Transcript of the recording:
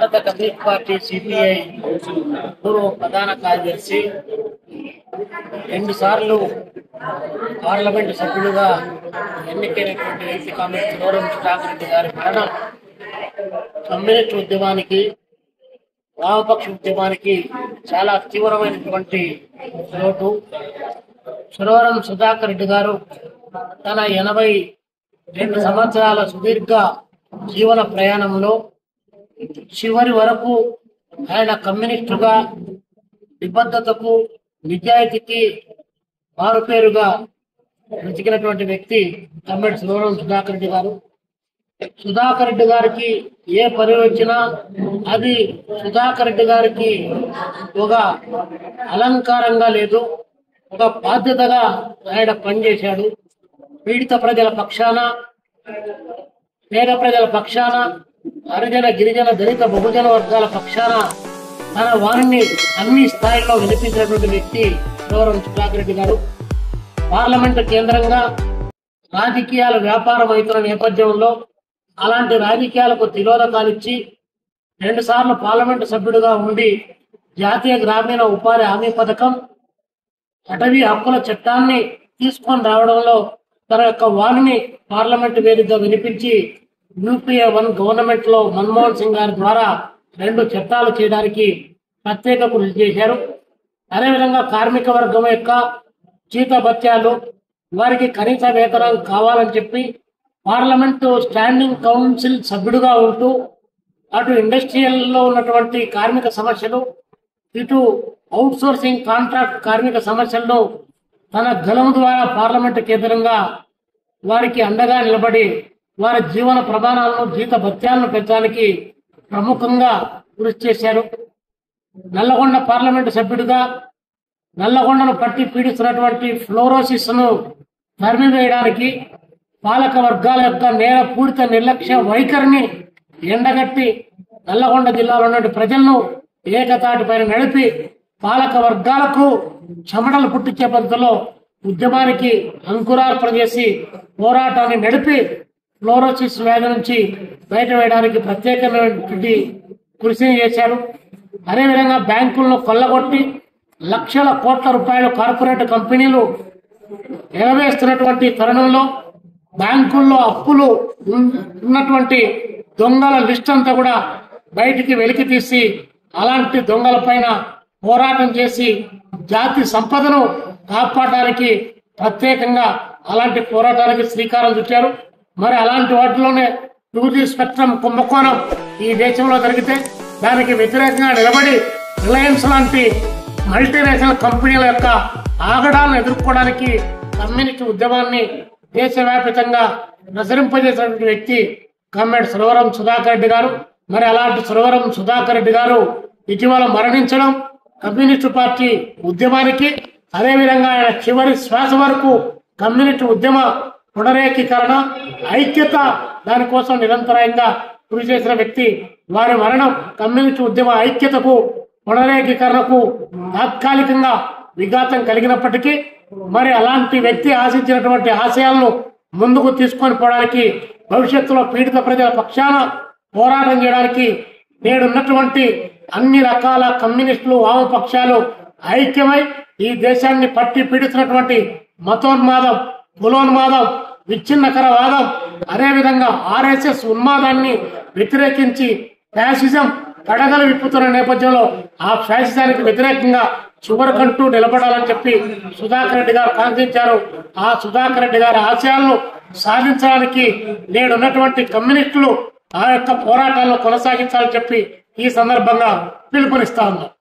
భారత communist party CPI పూర్వ ప్రధాన కార్యదర్శి, 2 సార్లు పార్లమెంటు సభ్యులుగా ఎన్నికైనటువంటి వ్యక్తి కామ్రేడ్ సురవరం సుధాకర్ రెడ్డి గారి మరణం కమ్యూనిస్ట్ ఉద్యమానికి, వామపక్ష ఉద్యమానికి చాలా తీవ్రమైనటువంటి లోటు. సురవరం సుధాకర్ రెడ్డి గారు తన 82 సంవత్సరాల సుదీర్ఘ జీవన ప్రయాణంలో చివరి వరకు ఆయన కమ్యూనిస్టుగా నిబద్ధతకు, నిజాయితీకి మారుపేరుగా బ్రతికినటువంటి వ్యక్తి కామ్రేడ్ సురవరం సుధాకర్ రెడ్డి గారు. సుధాకర్ రెడ్డి గారికి ఏ పని వచ్చినా అది సుధాకర్ రెడ్డి గారికి ఒక అలంకారంగా లేదు, ఒక బాధ్యతగా ఆయన పనిచేశాడు. పీడిత ప్రజల పక్షాన, పేద ప్రజల పక్షాన, హరిజన, గిరిజన, దళిత, బహుజన వర్గాల పక్షాన తన వారిని అన్ని స్థాయిల్లో వినిపించినటువంటి వ్యక్తి సురవరం సుధాకర్ రెడ్డి గారు. పార్లమెంటు కేంద్రంగా రాజకీయాల వ్యాపారం అవుతున్న నేపథ్యంలో అలాంటి రాజకీయాలకు తిరోధకాలిచ్చి 2 సార్లు పార్లమెంటు సభ్యుడిగా ఉండి జాతీయ గ్రామీణ ఉపాధి హామీ పథకం, అటవీ హక్కుల చట్టాన్ని తీసుకొని రావడంలో తన యొక్క వాణిని పార్లమెంటు వేదికగా వినిపించి యూపీఏ 1 గవర్నమెంట్ లో మన్మోహన్ సింగ్ గారి ద్వారా 2 చట్టాలు చేయడానికి ప్రత్యేక కృషి చేశారు. అదేవిధంగా కార్మిక వర్గం యొక్క జీతభత్యాలు, వారికి కనీస వేతనం కావాలని చెప్పి పార్లమెంటు స్టాండింగ్ కౌన్సిల్ సభ్యుడిగా ఉంటూ అటు ఇండస్ట్రియల్లో ఉన్నటువంటి కార్మిక సమస్యలు, ఇటు అవుట్ సోర్సింగ్ కాంట్రాక్ట్ కార్మిక సమస్యల్లో తన గలం ద్వారా పార్లమెంటు కేంద్రంగా వారికి అండగా నిలబడి వారి జీవన ప్రమాణాలను, జీత భత్యాలను పెంచడానికి ప్రముఖంగా కృషి చేశారు. నల్లగొండ పార్లమెంటు సభ్యుడిగా నల్లగొండను పట్టి పీడిస్తున్నటువంటి ఫ్లోరోసిస్ ను తరిమివేయడానికి, పాలక వర్గాల యొక్క నేర పూరిత నిర్లక్ష్య వైఖరిని ఎండగట్టి నల్లగొండ జిల్లాలో ఉన్న ప్రజలను ఏకతాటిపైన నడిపి పాలక వర్గాలకు చెమటలు పుట్టించే పద్ధతిలో ఉద్యమానికి అంకురార్పణ చేసి పోరాటాన్ని నడిపి ఫ్లోరోసిస్ వ్యాధి నుంచి బయట వేయడానికి ప్రత్యేకమైనటువంటి కృషి చేశారు. అదేవిధంగా బ్యాంకులను కొల్లగొట్టి లక్షల కోట్ల రూపాయలు కార్పొరేట్ కంపెనీలు ఎగవేస్తున్నటువంటి తరుణంలో బ్యాంకుల్లో అప్పులు ఉన్నటువంటి దొంగల లిస్ట్ అంతా కూడా బయటికి వెలికి తీసి అలాంటి దొంగల పైన పోరాటం చేసి జాతి సంపదను కాపాడడానికి ప్రత్యేకంగా అలాంటి పోరాటానికి శ్రీకారం చుట్టారు. మరి అలాంటి వాటిలోనే 2G స్పెక్ట్రమ్ కుంభకోణం ఈ దేశంలో జరిగితే దానికి వ్యతిరేకంగా నిలబడి రిలయన్స్ లాంటి మల్టీనేషనల్ కంపెనీల యొక్క ఆగడాలను ఎదుర్కోవడానికి కమ్యూనిస్ట్ ఉద్యమాన్ని దేశవ్యాప్తంగా ప్రసరింపజేసినటువంటి వ్యక్తి కామ్రేడ్ సురవరం సుధాకర్ రెడ్డి గారు. మరి అలాంటి సురవరం సుధాకర్ రెడ్డి గారు ఇటీవల మరణించడం కమ్యూనిస్టు పార్టీ ఉద్యమానికి, అదేవిధంగా ఆయన చివరి శ్వాస వరకు కమ్యూనిస్టు ఉద్యమ పునరేకీకరణ, ఐక్యత, దానికోసం నిరంతరాయంగా కృషి చేసిన వ్యక్తి. వారి మరణం కమ్యూనిస్టు ఉద్యమ ఐక్యతకు, పునరేకీకరణకు తాత్కాలికంగా విఘాతం కలిగినప్పటికీ మరి అలాంటి వ్యక్తి ఆశించినటువంటి ఆశయాలను ముందుకు తీసుకొని పోవడానికి, భవిష్యత్తులో పీడిత ప్రజల పక్షాన పోరాటం చేయడానికి నేడున్నటువంటి అన్ని రకాల కమ్యూనిస్టులు, వామపక్షాలు ఐక్యమై ఈ దేశాన్ని పట్టి పీడిస్తున్నటువంటి మతోన్మాదం, కులోన్మాదం, విచ్ఛిన్నకరవాదం, అదేవిధంగా RSS ఉన్మాదాన్ని వ్యతిరేకించి ఫ్యాసిజం పడగలు విప్పుతున్న నేపథ్యంలో ఆ ఫ్యాసిజానికి వ్యతిరేకంగా చివరికంటూ నిలబడాలని చెప్పి సుధాకర్ రెడ్డి గారు కాంక్షించారు. ఆ సుధాకర్ రెడ్డి గారి ఆశయాలను సాధించడానికి నేడున్నటువంటి కమ్యూనిస్టులు ఆ యొక్క పోరాటాలను కొనసాగించాలని చెప్పి ఈ సందర్భంగా పిలుపునిస్తా ఉన్నారు.